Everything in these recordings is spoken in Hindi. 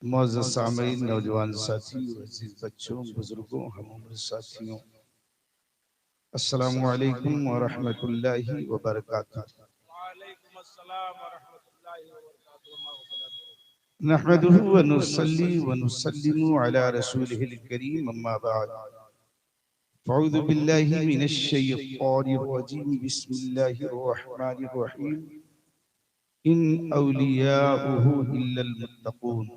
मौजूद सामईन, नौजवान साथी, अजीज बच्चों, बुजुर्गों, हम उम्र साथियों, अस्सलामु अलैकुम व रहमतुल्लाहि व बरकातुहू। नहमदुहु व नुसल्ली व नुसल्लिमु अला रसूलिहिल करीम, अम्मा बाद। अऊज़ु बिल्लाहि मिनश शैतानिर रजीम, बिस्मिल्लाहिर रहमानिर रहीम। इन औलियाउहु इल्लल मुत्तक़ून।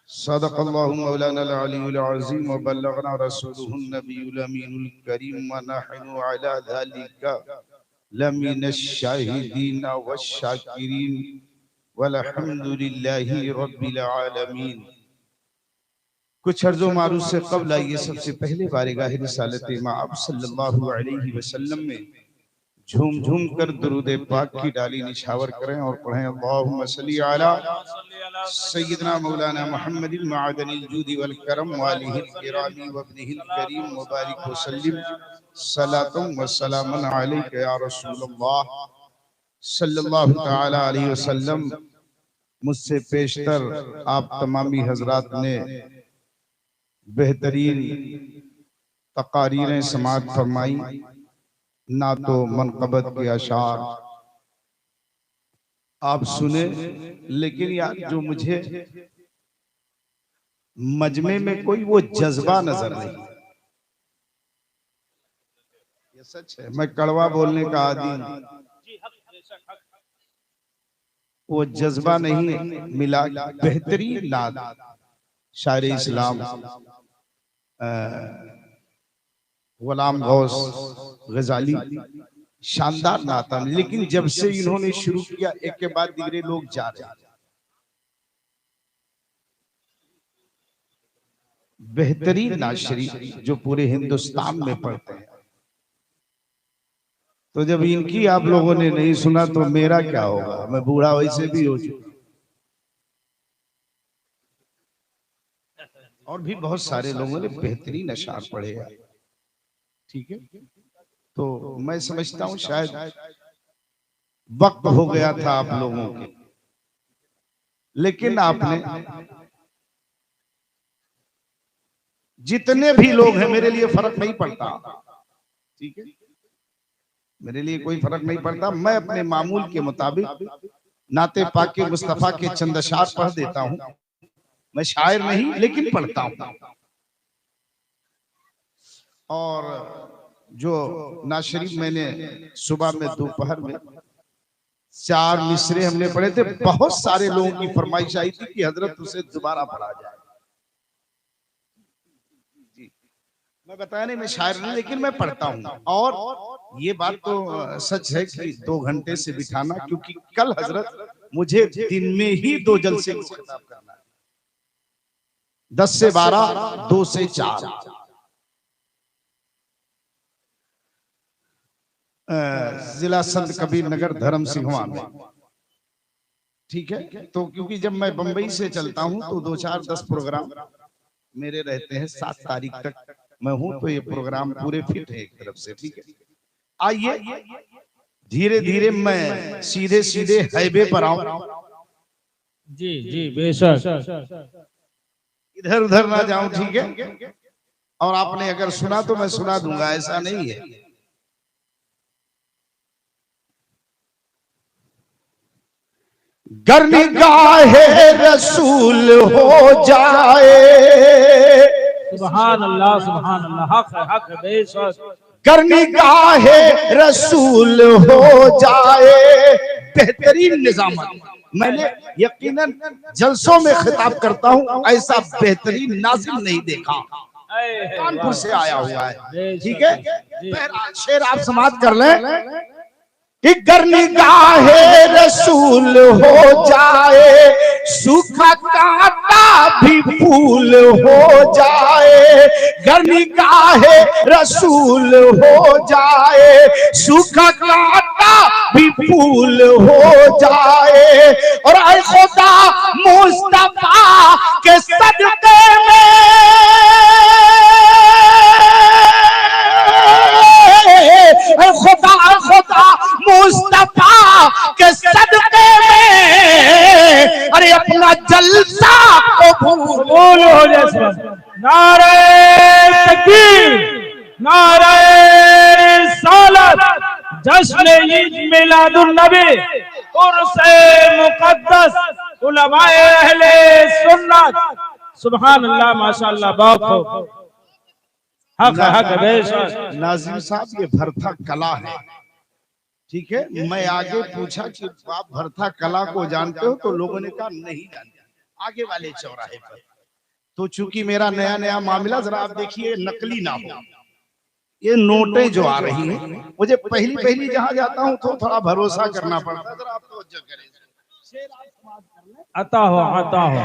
सदक़ल्लाहु मौलानाल अलीयुल अज़ीम व बल्लगना रसूलुहुन नबियुल अमीनुल करीम व नहनु अला ज़ालिका लमिनश शाहिदीन वश्शाकिरीन वल्हम्दुलिल्लाहि रब्बिल आलमीन। कुछ अर्ज़ो मारूफ से क़ब्ल आइए सबसे पहले बारगाह रिसालत माअब सल्लल्लाहु अलैहि वसल्लम में झूम झूम कर दुरूद पाक की डाली निछावर करें और पढ़ें अल्लाहुम्मा सल्ली अला सय्यिदना मौलाना मुहम्मदिन मअदनिल जूदि वल करम वालिहिल किरामी व इब्निहिल करीम मुबारक वसल्लिम सलातुम व सलामुन अलैका या रसूलल्लाह सल्लल्लाहु तआला अलैहि वसल्लम। मुझसे पेशतर आप तमामी हजरात ने बेहतरीन तकारीरें समाअत फरमाई, नातो मनक़बत के अशार आप सुने, लेकिन यार जो मुझे मजमे में कोई वो जज्बा नजर नहीं। ये सच है, मैं कड़वा बोलने का आदी हूं, वो जज्बा नहीं मिला। बेहतरीन नात शायर इस्लाम गुलाम गौस गजाली, शानदार नाता। लेकिन जब से इन्होंने शुरू किया एक के बाद दूसरे लोग जा रहे हैं। बेहतरीन नाशरी जो पूरे हिंदुस्तान में पढ़ते हैं, तो जब इनकी आप लोगों ने नहीं सुना तो मेरा क्या होगा? मैं बूढ़ा वैसे भी हो चुका, और भी बहुत सारे लोगों ने बेहतरीन अशार पढ़े हैं। ठीक है, तो मैं समझता हूं शायद वक्त हो गया था आप लोगों के, लेकिन आपने जितने भी लोग हैं, मेरे लिए फर्क नहीं पड़ता, ठीक है, मेरे लिए कोई फर्क नहीं पड़ता। मैं अपने मामूल के मुताबिक नाते पाक के मुस्तफा के चंद अशार पढ़ देता हूं। मैं शायर नहीं लेकिन पढ़ता हूं। और जो नाशरीफ मैंने सुबह में दोपहर में 4 मिसरे हमने पढ़े थे, बहुत सारे लोगों की फरमाइश आई थी कि हजरत उसे दोबारा पढ़ा जाए। जी, मैं बताया नहीं मैं शायर नहीं, लेकिन मैं पढ़ता हूं। और ये बात तो सच है कि 2 घंटे से बिठाना, क्योंकि कल हजरत मुझे दिन में ही 2 जलसे खिताब करना है, 10 से 12, 2 से 4। जिला संत कबीर नगर धर्म सिंहवा में, ठीक है। तो क्योंकि जब मैं बंबई से चलता हूं तो 2, 4, 10 प्रोग्राम मेरे रहते हैं। 7 तारीख तक मैं हूं, तो ये प्रोग्राम पूरे फिट है एक तरफ से, ठीक है। आइए धीरे धीरे मैं सीधे सीधे हाईवे पर आऊं। जी जी बेशक, इधर उधर ना जाऊं, ठीक है। और आपने अगर सुना तो मैं सुना दूंगा, ऐसा नहीं है। गर निगाहे रसूल हो जाए, सुभान अल्लाह हक है, हक है बेशक। गर निगाहे रसूल हो जाए, बेहतरीन निजामत। मैंने यकीनन जलसों में खिताब करता हूं, ऐसा बेहतरीन नाज़िम नहीं देखा। कानपुर से आया हुआ है, ठीक है। शेर आप समाप्त कर लें कि गर निगाहे रसूल हो जाए, सूखा कांटा भी फूल हो जाए। गर निगाहे रसूल हो जाए, सूखा कांटा भी फूल हो जाए। और ऐ खुदा मुस्तफा के सदके में, खुदा खुदा मुस्तफा के सदके में, अरे अपना अपना जलसा कबूल हो जाए। नारे तकबीर, नारे रिसालत, जश्न ईद मिलादुन नबी, उर्से मुकद्दस, उलमाए अहले सुन्नत। सुभान अल्लाह, माशाअल्लाह, बहुत खूब। हक है, हक है, बेशक। नाज़िम साहब, ये भरथा कला है, ठीक है। मैं आगे पूछा कि आप भरथा कला को जानते हो, तो लोगों ने कहा नहीं जानते, आगे वाले चौराहे पर। तो चूंकि मेरा नया नया मामला, जरा आप देखिए नकली ना हो, ये नोटें जो आ रही हैं, मुझे पहली पहली जहां जाता हूं तो थोड़ा भरोसा करना पड़ता है, जरा आप तवज्जो करें। आता हो, आता हो।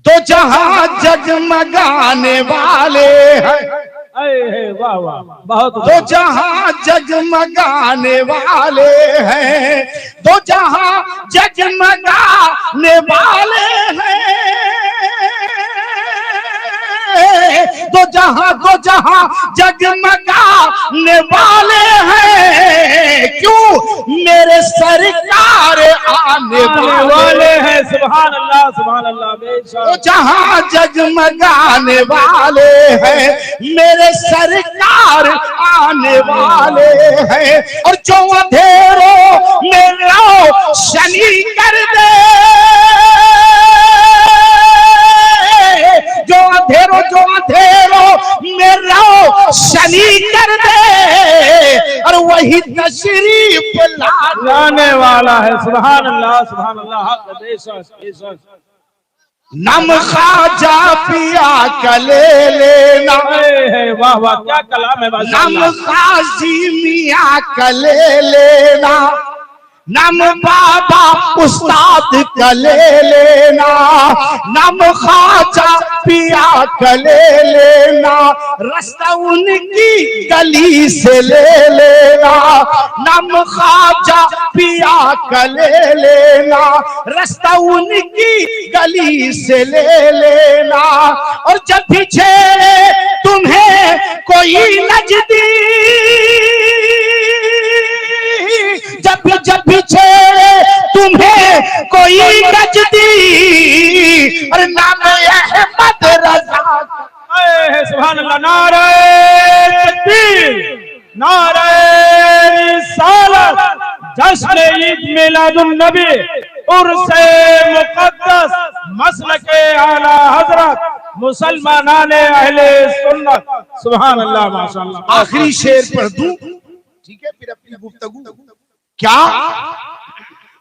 तो जहां जगमगाने वाले हैं, वाह वाह, बहुत। तो जहां जगमगाने वाले हैं, तो जहां जगमगाने वाले हैं, तो जहां जगमगाने वाले हैं, क्यों मेरे सरकार आने वाले हैं। सुभान अल्लाह, सुभान अल्लाह, बेशक। तो जहां जगमगाने वाले हैं, मेरे सरकार आने वाले हैं, और जो अंधेरों में रोशनी कर दे, जो अंधेरों में रोशनी कर दे, और वही तशरीफ लाने वाला है। सुभान अल्लाह, सुभान अल्लाह, हक, बेशक, बेशक। नम खाजा पिया कले लेना, वाह वाह, क्या कलाम है। नम खाजी मिया कले लेना, नम बाबा उस्ताद कले लेना, नम खाजा पिया कले लेना, रास्ता उनकी गली से ले लेना, नम खाजा पिया कले लेना, रास्ता उनकी गली से ले लेना, और जब भी छेड़े तुम्हें कोई नजदीक, जब भी छेड़े तुम्हें कोई नजदीक, और नाम अहमद रजा। सुभान अल्लाह, नारे तकबीर, नारे रिसालत, जश्न ईद मिलादुन नबी, उर्से मुकद्दस, मसलके आला हजरत, मुसलमानाने अहले सुन्नत। सुभान अल्लाह, माशाअल्लाह। आखिरी शेर पढ़ दूं, ठीक है, फिर अपनी गुफ्तगू। क्या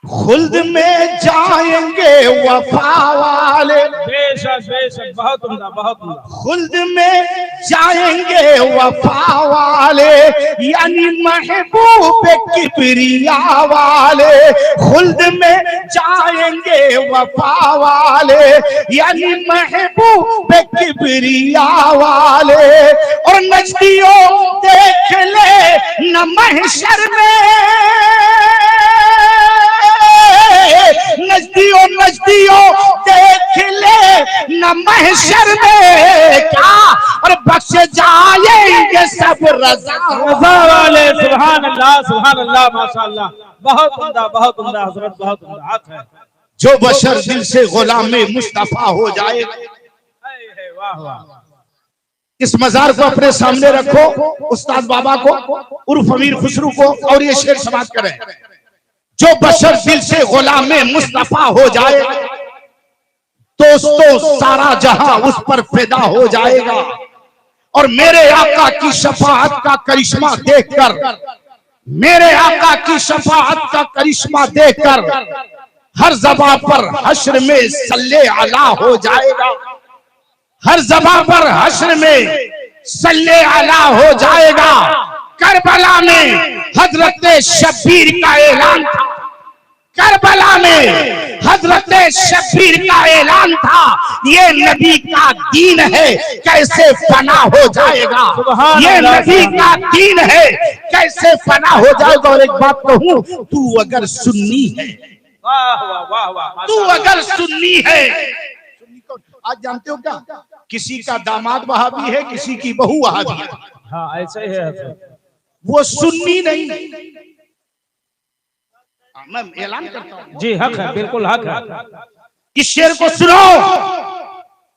खुल्द में जाएंगे वफा वाले, बेशक बेशक, बहुत उम्दा, बहुत उम्दा। खुल्द में जाएंगे वफा वाले, यानी महबूब किबरिया वाले, खुल्द में जाएंगे वफा वाले, यानी महबूब किबरिया वाले, और नजदियों देख ले न महशर में, नजदियों देख ले न महशर में, क्या और बख्श जाएंगे सब रजा वाले। सुभान अल्लाह, सुभान अल्लाह, माशाअल्लाह, बहुत उम्दा, बहुत उम्दा हजरत, बहुत उम्दा। हक है। जो बशर दिल से गुलाम मुस्तफा हो जाएगा। वाह वाह। इस मजार को अपने सामने रखो, उस्ताद बाबा को उर्फ अमीर खुसरू को, और ये शेर समाप्त करें। जो बशर दिल से गुलाम मुस्तफा हो जाए, दोस्तों सारा जहां उस पर फिदा हो जाएगा, और मेरे आका की शफाअत का करिश्मा देखकर, मेरे आका की शफाअत का करिश्मा देखकर, हर ज़बां पर हश्र में सल्ले अला हो जाएगा, हर ज़बां पर हश्र में सल्ले अला हो जाएगा। करबला में हजरत शब्बीर का ऐलान था, करबला में हजरत शब्बीर का ऐलान था, ये नबी का दीन है कैसे फना हो जाएगा, ये नबी का दीन है कैसे फना हो जाएगा। और एक बात कहूं, तू अगर सुन्नी है, वाह वाह वाह वाह, तू अगर सुन्नी है, आज जानते हो क्या, किसी का दामाद वहाबी है, किसी की बहू वहाबी है। हाँ ऐसे ही है। वो सुन्नी नहीं, मैं ऐलान करता हूँ। जी हक है, बिल्कुल हक है। इस शेर को सुनो।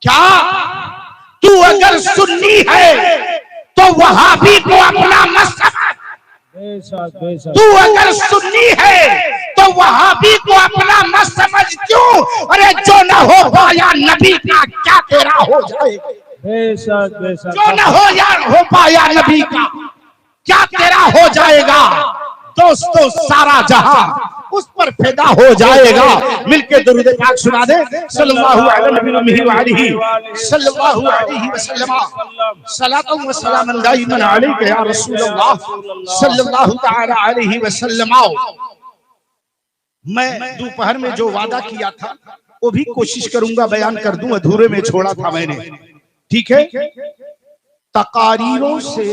क्या तू अगर सुन्नी है तो वहाबी को अपना मत समझ। बेशक बेशक। तू अगर सुन्नी है तो वहाबी को अपना मत समझ। क्यों? अरे जो न हो पाया नबी का क्या तेरा हो जाएगा। बेशक बेशक। जो न हो पाया नबी का क्या तेरा हो जाएगा। दोस्तों सारा जहां उस पर फिदा हो जाएगा। मिलके दुरूद पाक सुना दे। सल्लल्लाहु अलैहि वसल्लम सलातुम व सलामुन दाइमन अलैका या रसूलल्लाह सल्लल्लाहु तआला अलैहि वसल्लम। मैं दोपहर में जो वादा किया था वो भी कोशिश करूंगा बयान कर दूं। अधूरे में छोड़ा था मैंने। ठीक है। तकारीरों से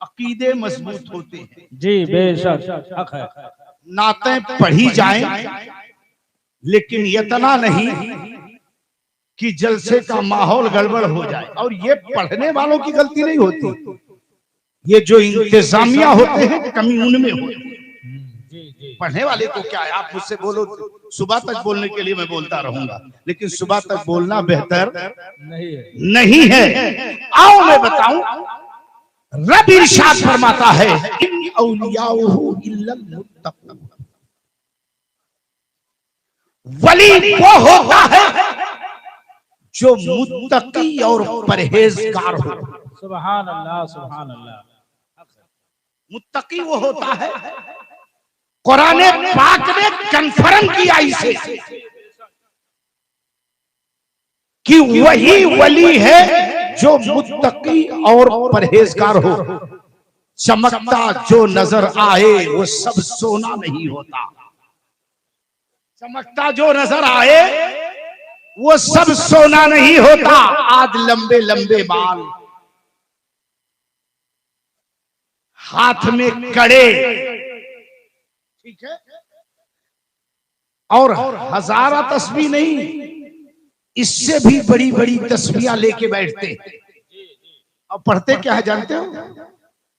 अकीदे मजबूत होते हैं। जी बेशक हक है। नातें पढ़ी जाएं लेकिन इतना नहीं कि जलसे का माहौल गड़बड़ हो जाए। और ये पढ़ने वालों की गलती नहीं होती, ये जो इंतजामिया होते हैं कमी उनमें होती है। पढ़ने वाले को क्या है, आप मुझसे बोलो सुबह तक बोलने के लिए मैं बोलता रहूंगा, लेकिन सुबह तक बोलना बेहतर नहीं है। आओ मैं बताऊं, रब इरशाद फरमाता है इन औलियाउहु इल्लल मुत्तक़ून। वली वो होता है जो मुत्तकी और परहेजगार हो। सुभान अल्लाह सुभान अल्लाह। मुत्तकी वो होता है, कुरान पाक ने कन्फर्म किया इसे कि वही वली है जो मुत्तकी और परहेजगार हो। चमकता जो नजर आए वो सब सोना नहीं होता। चमकता जो नजर आए वो सब सोना नहीं होता। आज लंबे लंबे बाल, हाथ में कड़े, ठीक है, और हजारा तस्बीह नहीं, इससे भी बड़ी बड़ी तस्बीहां लेके बैठते हैं। अब पढ़ते क्या है जानते हो?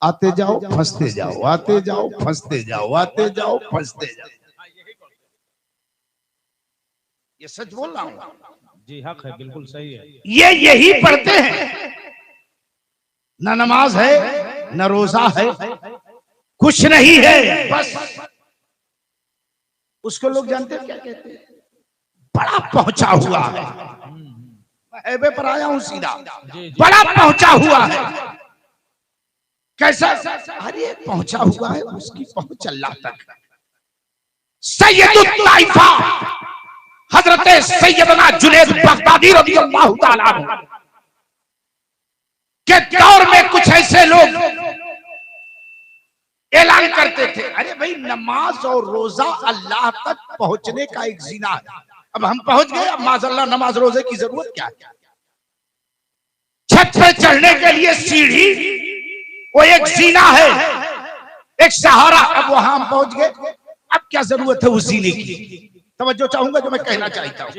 आते जाओ फंसते जाओ, आते जाओ फंसते जाओ, आते जाओ फंसते जाओ। ये सच बोल रहा हूं। जी हक है, बिल्कुल सही है। ये यही पढ़ते हैं। न नमाज है न रोजा है, कुछ नहीं है, बस उसको लोग जानते हैं क्या कहते हैं? बड़ा पहुंचा हुआ है। हाईवे पर आया हूं सीधा, बड़ा पहुंचा हुआ है। कैसा? अरे पहुंचा हुआ है, उसकी पहुंच अल्लाह तक। सैयदुत ताइफा हजरत सैयदना जुनैद बगदादी रज़ियल्लाहु ताला अन्हु के दौर में कुछ ऐसे लोग ऐलान करते थे, अरे भाई नमाज और रोजा अल्लाह तक पहुंचने का एक जीना है। अब हम पहुंच गए, अब माज़अल्लाह नमाज रोजे की जरूरत क्या है? छत पे चढ़ने के लिए सीढ़ी वो एक जीना है, एक सहारा। अब वहां हम पहुंच गए, अब क्या जरूरत है उस जीने की? तवज्जो चाहूंगा जो मैं कहना चाहता हूं,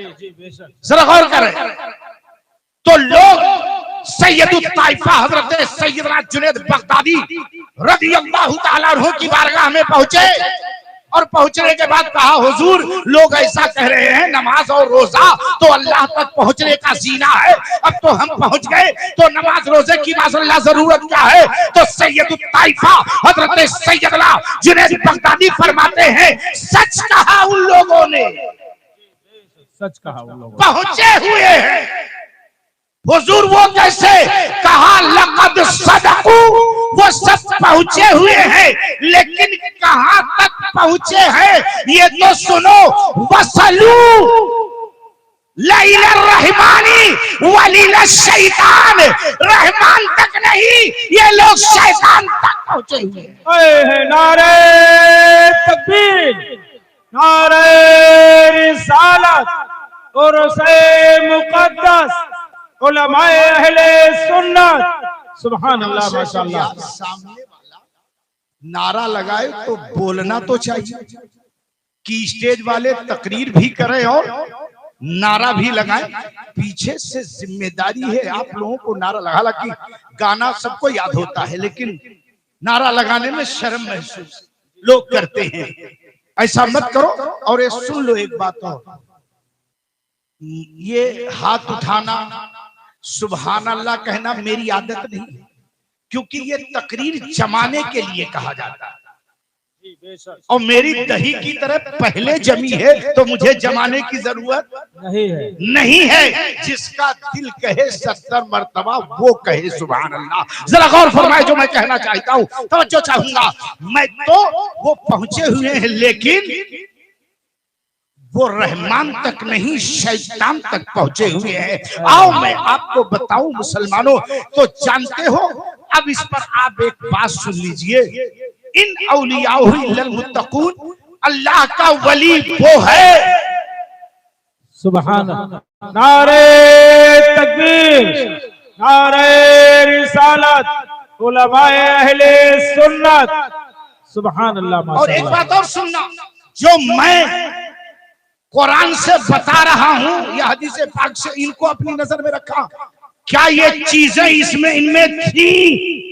जरा गौर करें। तो लोग सैयदुत ताइफा हजरत सैयदना जुनैद बगदादी रज़ियल्लाहु ताला अन्हु की बारगाह में पहुंचे और पहुंचने के बाद कहा, हुजूर लोग ऐसा कह रहे हैं नमाज और रोजा तो अल्लाह तक पहुंचने का जीना है। अब तो हम पहुंच गए तो नमाज रोजे की माशाअल्लाह जरूरत क्या है? तो सैयदुत ताइफा हजरत सैयदना जुनैद बगदादी फरमाते हैं, सच कहा उन लोगों ने, सच कहा उन लोगों ने, पहुंचे हुए हैं। हुजूर वो कैसे? कहा लक़द सदक़ू, वो सब पहुंचे हुए हैं, लेकिन कहां तक पहुंचे हैं ये तो सुनो। वसलू लैल रहमानी वलील शैतान, रहमान तक नहीं, ये लोग शैतान तक पहुंचे हुए हैं। नारे तकबीर, नारे रिसालत और मुक़द्दस उलमाए अहले सुन्नत। सुभान अल्लाह माशाअल्लाह। सामने वाला नारा लगाए तो बोलना तो चाहिए कि स्टेज वाले तकरीर भी करें और नारा भी लगाएं। पीछे से जिम्मेदारी है आप लोगों को नारा लगा। हालांकि गाना सबको याद होता है, लेकिन नारा लगाने में शर्म महसूस लोग करते हैं। ऐसा मत करो। और ये सुन लो एक बात और, ये हाथ उठाना सुभान अल्लाह कहना मेरी आदत नहीं है, क्योंकि ये तकरीर जमाने के लिए कहा जाता है और मेरी दही की तरह पहले जमी है, तो मुझे जमाने की जरूरत नहीं है। जिसका दिल कहे 70 मर्तबा वो कहे सुभान अल्लाह। जरा गौर फरमाए जो मैं कहना चाहता हूँ, तवज्जो चाहूंगा। मैं तो वो पहुंचे हुए हैं, लेकिन वो रहमान तक नहीं शैतान तक पहुंचे हुए हैं। आओ मैं आपको बताऊं मुसलमानों, तो जानते हो, अब इस पर आप एक बात सुन लीजिए। इन औलियाओ इल्लल मुत्तकून, अल्लाह का वली वो है। सुभान अल्लाह। नारे तकबीर, नारे रिसालत, उलमाए अहले सुन्नत। सुभान अल्लाह। और एक बात और सुनना, जो मैं कुरान से बता रहा हूं या हदीस पाक से, इनको अपनी नजर में रखा। क्या ये चीजें इसमें इनमें थी?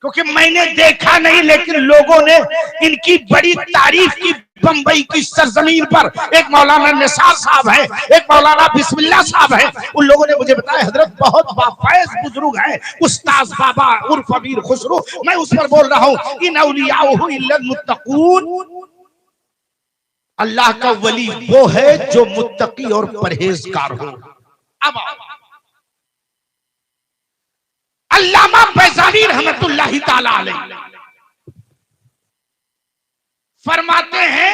क्योंकि मैंने देखा नहीं, लेकिन लोगों ने इनकी बड़ी तारीफ की। बंबई की सरजमीन पर एक मौलाना निसार साहब है, एक मौलाना बिस्मिल्लाह साहब है। उन लोगों ने मुझे बताया हजरत बहुत बाफैज बुजुर्ग है, उस्ताद बाबा उर्फ अमीर खुसरो। मैं उस पर बोल रहा हूँ, इन औलियाओ इल्लल मुत्तकून, अल्लाह का वली वो है जो मुत्तकी और परहेजगार हो। अब अल्लामा फैजाली रहमतुल्लाहि ताला अलैह फरमाते हैं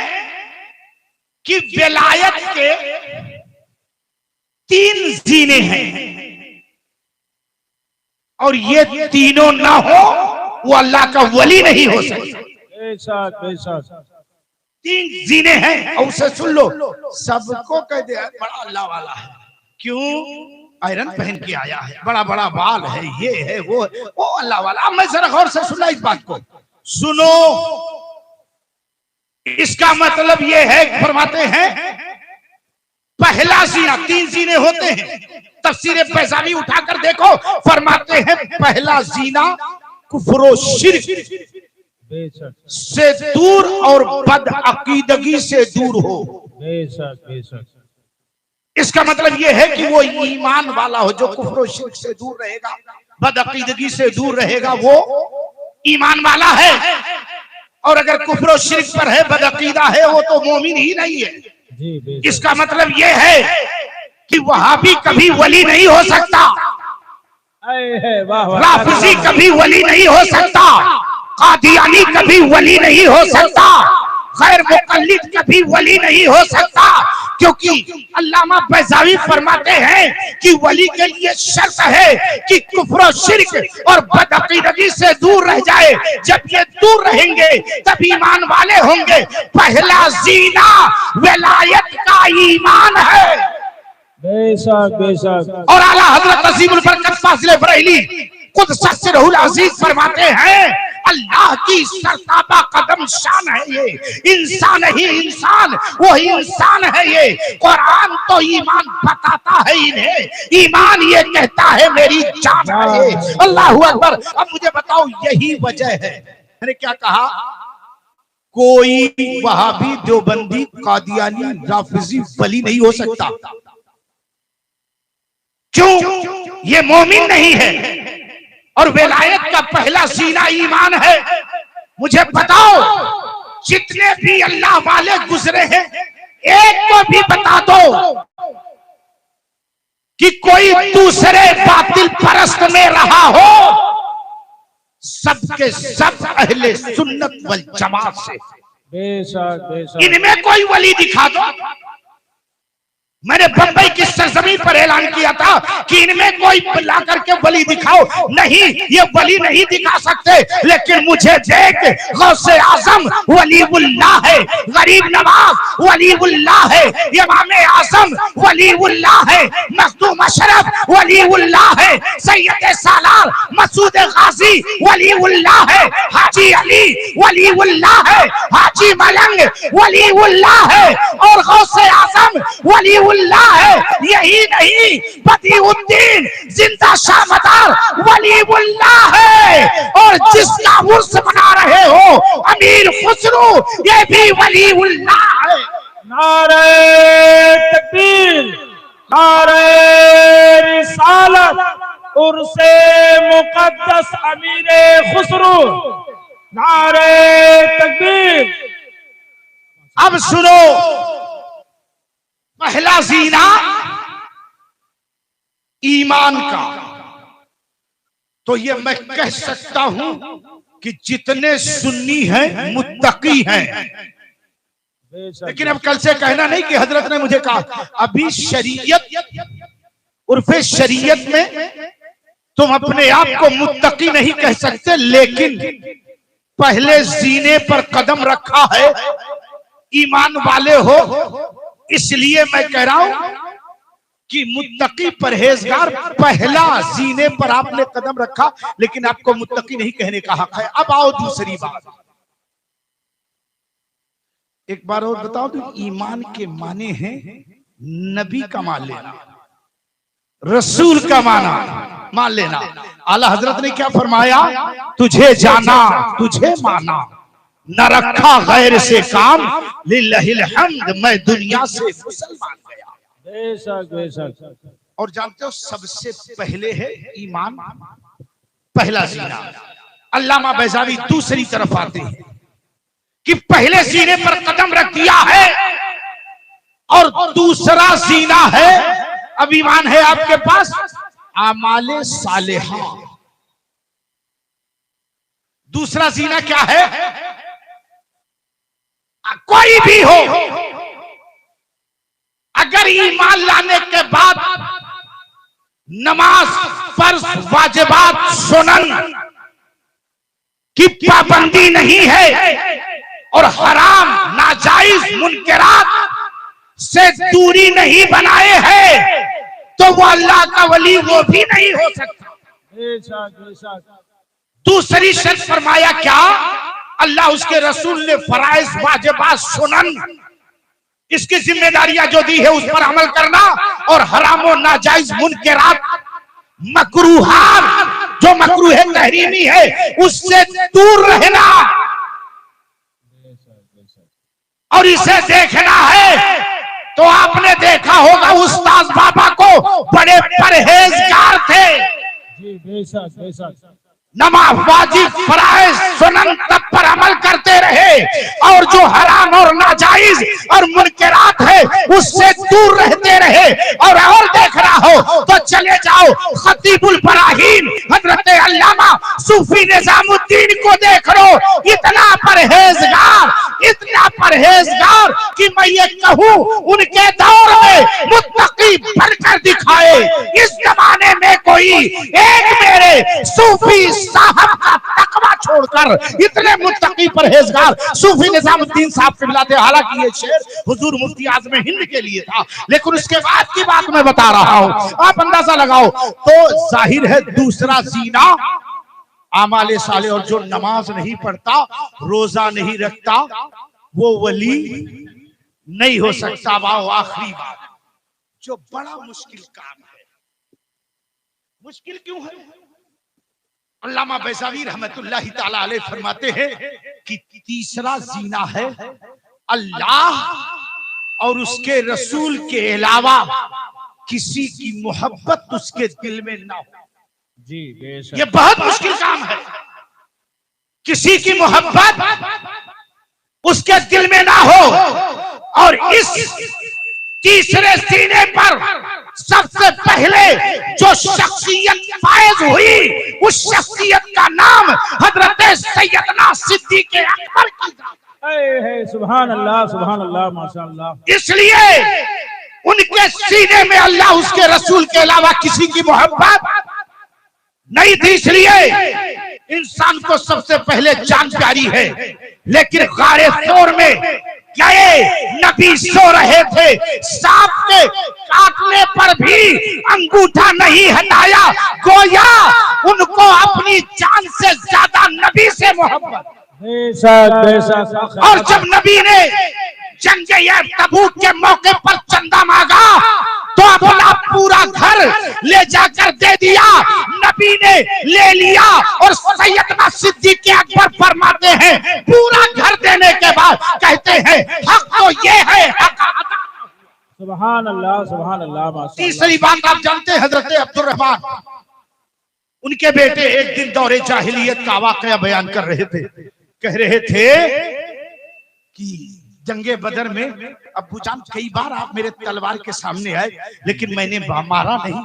कि विलायत के 3 जीने हैं, और ये तीनों ना हो वो अल्लाह का वली नहीं हो सकता। बेशक बेशक। 3 जीने हैं, और उसे सुन लो, सबको कह दे बड़ा अल्लाह वाला है। क्यों? आयरन पहन के आया है, बड़ा बड़ा बाल है, ये है वो अल्लाह वाला। अब मैं जरा गौर से सुनना इस बात को, सुनो। इसका मतलब ये है, फरमाते हैं पहला जीना, 3 जीने होते हैं। तफसीर फैजाली उठाकर देखो, फरमाते हैं पहला जीना कुफ्र शिर्क से दूर और बदअकीदगी से दूर हो। बेशक बेशक। इसका मतलब यह है कि वो ईमान वाला हो, जो कुफ्र शिर्क से दूर रहेगा, बदअकीदगी से दूर रहेगा, वो ईमान वाला है। और अगर कुफ्र शिर्क पर है, बदअकीदा है, वो तो मोमिन ही नहीं है। इसका मतलब यह है कि वहाबी कभी वली नहीं हो सकता, राफिजी कभी वली नहीं हो सकता, कादियानी कभी वली नहीं हो सकता, गैर मुकल्लिद कभी वली नहीं हो सकता। क्योंकि अल्लामा फैजावी फरमाते हैं कि वली के लिए शर्त है कि कुफ्र शिर्क और बदअकीदगी से दूर रह जाए। जब ये दूर रहेंगे तब ईमान वाले होंगे। पहला जीना विलायत का ईमान है। बेशक बेशक। और आला हजरत अजीमुल बरकत फाजिल बरेली कुद्दस सिर्हुल अजीज फरमाते हैं, अल्लाह की सरताबा कदम शान है ये, इंसान ही इंसान, वही इंसान है ये। कुरान तो ईमान बताता है इन्हें, ईमान ये कहता है मेरी जान है ये। अल्लाहू अकबर। अब मुझे बताओ, यही वजह है, मैंने क्या कहा, कोई वहाबी देवबंदी कादियानी राफिजी वली नहीं हो सकता। क्यों? ये मोमिन नहीं है, और विलायत का पहला सीना ईमान है। मुझे बताओ, जितने भी अल्लाह वाले गुजरे हैं, एक को भी बता दो कि कोई दूसरे बातिल परस्त में रहा हो। सबके सब अहले सुन्नत वल जमात से। बेशक बेशक। इनमें कोई वली दिखा दो। मैंने बंबई की सरजमीन पर ऐलान किया था कि इनमें कोई ला करके वली दिखाओ। नहीं, ये वली नहीं दिखा सकते, लेकिन मुझे देख, गौसे आजम वलीउल्लाह है, गरीब नवाज वलीउल्लाह है, इमाम आजम वलीउल्लाह है, मखदूम अशरफ वलीउल्लाह है, सैयद सालार मसूद गाजी वलीउल्लाह है, हाजी अली वलीउल्लाह है, हाजी मलंग वलीउल्लाह है, और गौसे आजम वलीउल्लाह है। यही नहीं, बदीउद्दीन जिंदा शामदार वलीउल्लाह है। और जिसका उर्स मना रहे हो अमीर खुसरो, ये भी वलीउल्लाह है। नारे तकबीर, नारे रिसालत, उर्से मुकद्दस अमीरे खुसरो, नारे तकबीर। अब सुनो, पहला जीना ईमान का, तो ये मैं कह सकता हूं कि जितने सुन्नी हैं मुत्तकी हैं। लेकिन अब कल से कहना नहीं कि हजरत ने मुझे कहा। अभी शरीयत उर्फे शरीयत में तुम अपने आप को मुत्तकी नहीं कह सकते, लेकिन पहले जीने पर कदम रखा है, ईमान वाले हो। इसलिए मैं कह रहा हूं कि मुत्तकी परहेजगार, पहला जीने पर आपने कदम रखा, लेकिन आपको मुत्तकी नहीं कहने का हक है। अब आओ दूसरी बात, एक बार और बताओ तो ईमान के माने हैं नबी का मान लेना, रसूल का मान लेना। आला हजरत ने क्या फरमाया, तुझे जाना तुझे माना, न रखा गैर से काम, लिल्लाहिल हम्द, मैं दुनिया से मुसलमान गया। बेशक बेशक। और जानते हो सबसे पहले है ईमान, पहला जीना। अल्लामा बैजावी दूसरी तरफ आते हैं कि पहले जीने पर कदम रख दिया है और दूसरा जीना है, अब ईमान है आपके पास, आमाले सालेहा। दूसरा जीना क्या है, कोई भी हो अगर ईमान लाने के बाद नमाज, फर्ज, वाजिबात, सुनन की पाबंदी नहीं है और हराम, नाजायज, मुनकरात से दूरी नहीं बनाए हैं, तो वो अल्लाह का वली वो भी नहीं हो सकता। दूसरी शर्त फरमाया क्या, अल्लाह उसके रसूल ने फराइज, वाजिबात, सुनन, इसकी जिम्मेदारियां जो दी है उस पर अमल करना, और हरामो, नाजायज, मुनकरात, मकरूहात, जो मकरूह तहरीमी है उससे दूर रहना, और इसे देखना है। तो आपने देखा होगा उस्ताद बाबा को, बड़े परहेजगार थे, जी बेशक बेशक। नमाज, वाजिब, फराइज, सुनन तब पर अमल करते रहे, और जो हराम और नाजायज और मुनकरात है उससे दूर रहते रहे। और देख रहा हो तो चले जाओ खतीबुल बराहीन हजरत अल्लामा सूफी निजामुद्दीन को देख लो, इतना परहेजगार कि मैं ये कहूं उनके दौर में मुत्तकी बनकर दिखाए। इस जमाने में कोई एक मेरे सूफी साहब का तकवा छोड़कर इतने मुत्तकी परहेजगार सूफी निजामुद्दीन साहब से मिलाते। हालांकि ये शेर हुजूर मुफ्ती आज़म हिंद के लिए था, लेकिन उसके बाद की बात मैं बता रहा हूं, आप अंदाजा लगाओ। तो जाहिर है दूसरा जीना आमाले साले, और जो नमाज नहीं पढ़ता, रोजा नहीं रखता, वो वली नहीं हो सकता। वाह, आखिरी बात जो बड़ा मुश्किल काम है। मुश्किल क्यों है? अल्लामा बैसावी रहमतुल्लाहि ताला अलैह फरमाते हैं कि तीसरा जीना है अल्लाह और उसके रसूल के अलावा किसी की मोहब्बत उसके दिल में ना हो। जी बेशक। ये बहुत मुश्किल काम है, किसी की मोहब्बत उसके दिल में ना हो। और इस तीसरे सीने पर सबसे पहले जो शख्सियत फायज हुई, उस शख्सियत का नाम हजरत सैयदना सिद्दीक़ अकबर की जात। सुभान अल्लाह माशाअल्लाह। इसलिए उनके सीने में अल्लाह उसके रसूल के अलावा किसी की मोहब्बत नहीं थी। इसलिए इंसान को सबसे पहले जान प्यारी है। लेकिन गारे तौर में गए, नबी सो रहे थे, सांप के काटने पर भी अंगूठा नहीं हटाया, गोया उनको अपनी जान से ज्यादा नबी से मोहब्बत। और जब नबी ने जंगे तबूक के मौके पर चंदा मांगा तो अपना पूरा ने ले लिया और सैयदना सिद्दीक़ अकबर फरमाते हैं पूरा घर देने के बाद कहते हैं हक तो ये है, हक। सुभान अल्लाह माशाअल्लाह। तीसरी बात आप जानते हैं, हजरत अब्दुल रहमान उनके बेटे एक दिन दौरे जाहिलियत का वाकया बयान कर रहे थे। कह रहे थे कि जंगे बदर में अब्बू जान कई बार आप मेरे तलवार के सामने आए लेकिन मैंने मारा नहीं,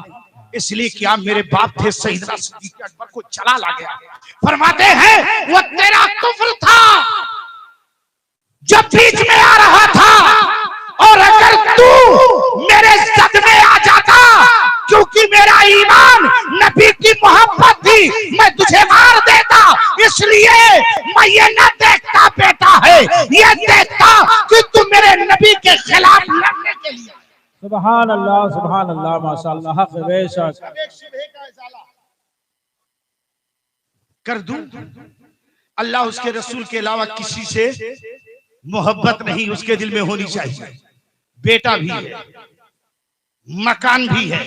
इसलिए कि आप मेरे बाप थे सैयदना सिद्दीक़ अकबर को चला ला गया। फरमाते हैं वो तेरा कुफ्र था जब बीच में आ रहा था, और अगर तू मेरे सद में आ जाता क्योंकि मेरा ईमान नबी की मोहब्बत थी मैं तुझे मार देता, इसलिए मैं ये न देखता बेटा है, ये देखता कि तू मेरे नबी के खिलाफ लड़ने के लिए। सुभान अल्लाह माशाअल्लाह। बेशक कर दूं, अल्लाह उसके रसूल के अलावा किसी से मोहब्बत नहीं उसके दिल में होनी चाहिए। बेटा भी है, मकान भी है,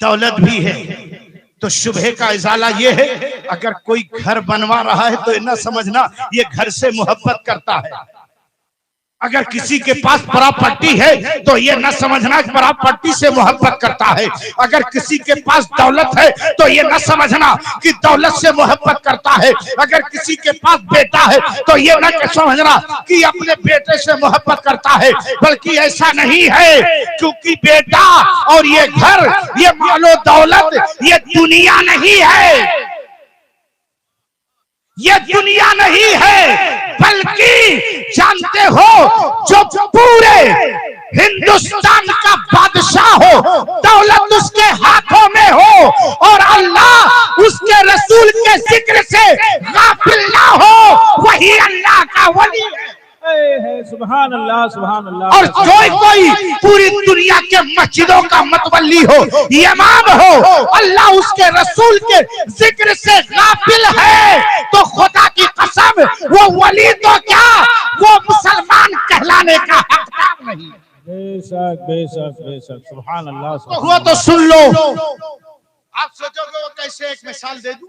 दौलत भी है, तो शुबह का इजाला ये है अगर कोई घर बनवा रहा है तो न समझना ये घर से मोहब्बत करता है। अगर किसी के पास प्रॉपर्टी है तो ये न समझना प्रॉपर्टी से मोहब्बत करता है। अगर किसी के पास दौलत है तो ये न समझना कि दौलत से मोहब्बत करता है। अगर किसी के पास बेटा है तो ये न समझना कि अपने बेटे से मोहब्बत करता है, बल्कि ऐसा नहीं है, क्योंकि बेटा और ये घर, ये मालो दौलत, ये दुनिया नहीं है, ये दुनिया नहीं है, बल्कि जानते हो जो पूरे हिंदुस्तान का बादशाह हो, दौलत उसके हाथों में हो और अल्लाह उसके रसूल के जिक्र से गाफिल ना हो, वही अल्लाह का वली है। सुभान अल्लाह। और कोई पूरी दुनिया के मस्जिदों का मतवल्ली हो, इमाम हो, अल्लाह उसके रसूल के जिक्र से गाफिल है तो खुदा की कसम वो वली तो क्या, वो मुसलमान कहलाने का हकदार नहीं। बेशक बेशक बेशक। सुभान अल्लाह। तो हुआ तो सुन लो। आप सोचोगे वो कैसे, एक मिसाल दे दूं।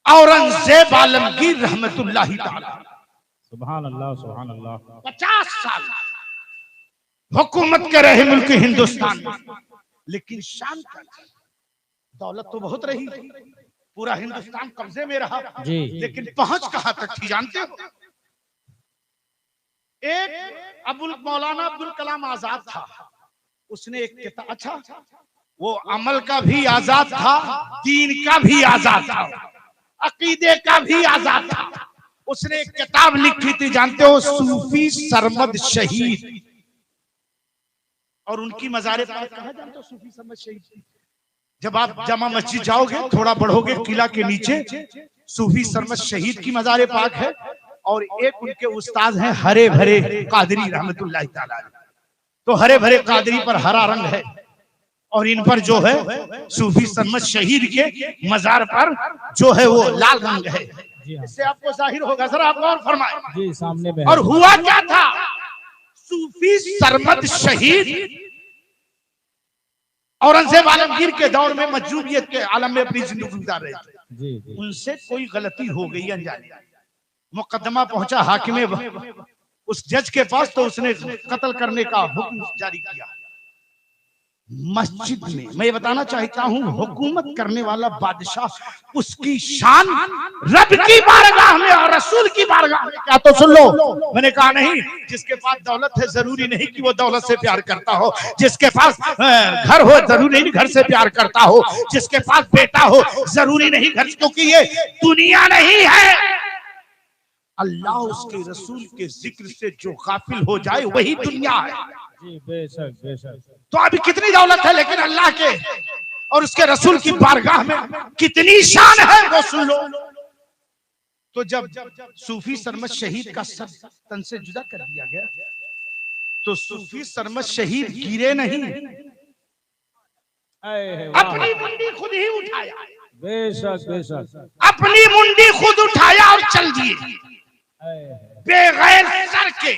औरंगजेब आलमगीर रहमतुल्लाहि तआला सुभान अल्लाह 50 साल हुकूमत कर रहे मुल्क हिंदुस्तान में, लेकिन शान का दौलत तो बहुत रही, पूरा हिंदुस्तान कब्जे में रहा जी। लेकिन पहुंच कहां तक थी जानते हो? एक मौलाना अब्दुल कलाम आजाद था, उसने एक किताब, अच्छा वो अमल का भी आजाद था, दीन का भी आजाद था, अकीदे का भी आजाद था। उसने एक किताब लिखी थी जानते हो, सूफी सरमद शहीद, और उनकी मज़ारे पाक कहा जानते हो सूफी सरमद शहीद। जब आप जमा मस्जिद जाओगे, थोड़ा बढ़ोगे, किला के नीचे सूफी सरमद शहीद की मज़ारे पाक है, और एक उनके उस्ताद हैं हरे भरे कादरी रहमतुल्लाहि तआला। तो हरे भरे कादरी पर हरा रंग है और इन पर जो है सूफी सरमद शहीद के मजार पर जो है वो लाल रंग है। इससे आपको जाहिर होगा, जरा आप गौर फरमाएं जी, सामने में। और हुआ क्या था, सूफी सरमद शहीद औरंगजेब आलमगीर के दौर में मजूबियत के आलम में अपनी जिंदगी गुजार रहे थे। उनसे कोई गलती हो गई अनजाने, मुकदमा पहुंचा हाकिम उस जज के पास, तो उसने कत्ल करने का हुक्म जारी किया। मस्जिद में मैं बताना चाहता हूँ, हुकूमत करने वाला बादशाह, उसकी शान रब की बारगाह में और रसूल की बारगाह में क्या, तो सुन लो। मैंने कहा नहीं, जिसके पास दौलत है जरूरी नहीं कि वो दौलत से प्यार करता हो, जिसके पास घर हो जरूरी नहीं घर से प्यार करता हो, जिसके पास बेटा हो जरूरी नहीं घर, क्योंकि ये दुनिया नहीं है। अल्लाह उसके रसूल के जिक्र से जो गाफिल हो जाए वही दुनिया है। जी, बेशक बेशक। तो अभी कितनी दौलत है, लेकिन अल्लाह के और उसके रसूल की बारगाह में कितनी शान है वो सुन लो। तो जब सूफी सरमद शहीद का सर तन से जुदा कर दिया गया, तो सूफी सरमद शहीद गिरे नहीं, अपनी मुंडी खुद ही उठाया। बेशक बेशक। अपनी मुंडी खुद उठाया और चल दिए बेगैर सर के।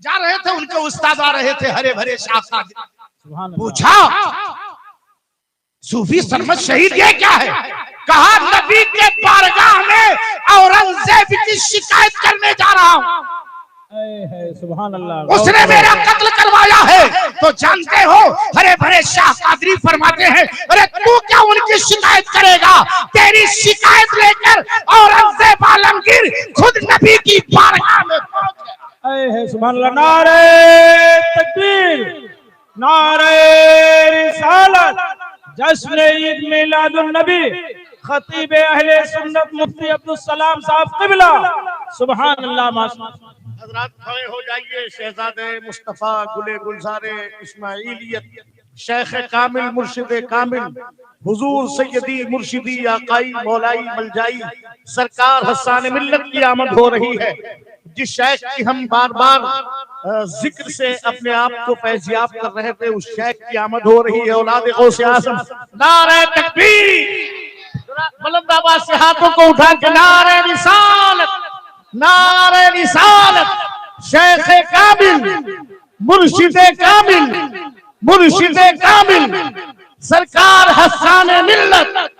जा रहे थे, उनके उस्ताद आ रहे थे हरे भरे शाखा। पूछा सूफी सरमद शहीद ये क्या है? कहा नबी के बारगाह में औरंगजेब की शिकायत करने जा रहा हूं, सुभान अल्लाह, उसने मेरा कत्ल करवाया है। तो जानते हो हरे भरे शाह कादरी फरमाते हैं, अरे तू क्या उनकी शिकायत करेगा? तेरी शिकायत लेकर औरंगजेब आलमगीर खुद नबी की बारगाह में पहुंचे। सुभान अल्लाह, नारे तकबीर, नारे रिसालत, जश्न ईद मिलादुन नबी, खतीब अहले सुन्नत मुफ्ती अब्दुल सलाम साहब क़िबला। सुभान अल्लाह, माशाअल्लाह। हजरात खड़े हो जाइए। शहजादे मुस्तफा गुले गुलजारे इस्माइलियत, शेख कामिल मुर्शिद कामिल, हुजूर सैयदी मुर्शिदी आकाई मौलाई मलजाई सरकार हस्सान मिल्लत की आमद हो रही है। जिस शेख की हम बार बार जिक्र से अपने आप को फैजियाब कर रहे थे, उस शेख की आमद हो रही है। औलाद गौसे आज़म, नारे तकबीर, बुलंद आवाज से हाथों को उठा के नारे रिसालत, नारे रिसालत। शेख कामिल मुर्शिद कामिल, मुर्शिद कामिल सरकार हस्सान मिल्लत,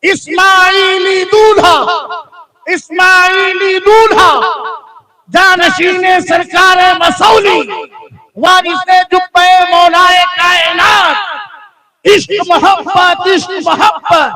इस्माइली दूल्हा, इस्माइली दूल्हा, जानशीने सरकार मसौली, वारिसे जुब्बे मौलाए कायनात, इश्क मोहब्बत, इश्क मोहब्बत।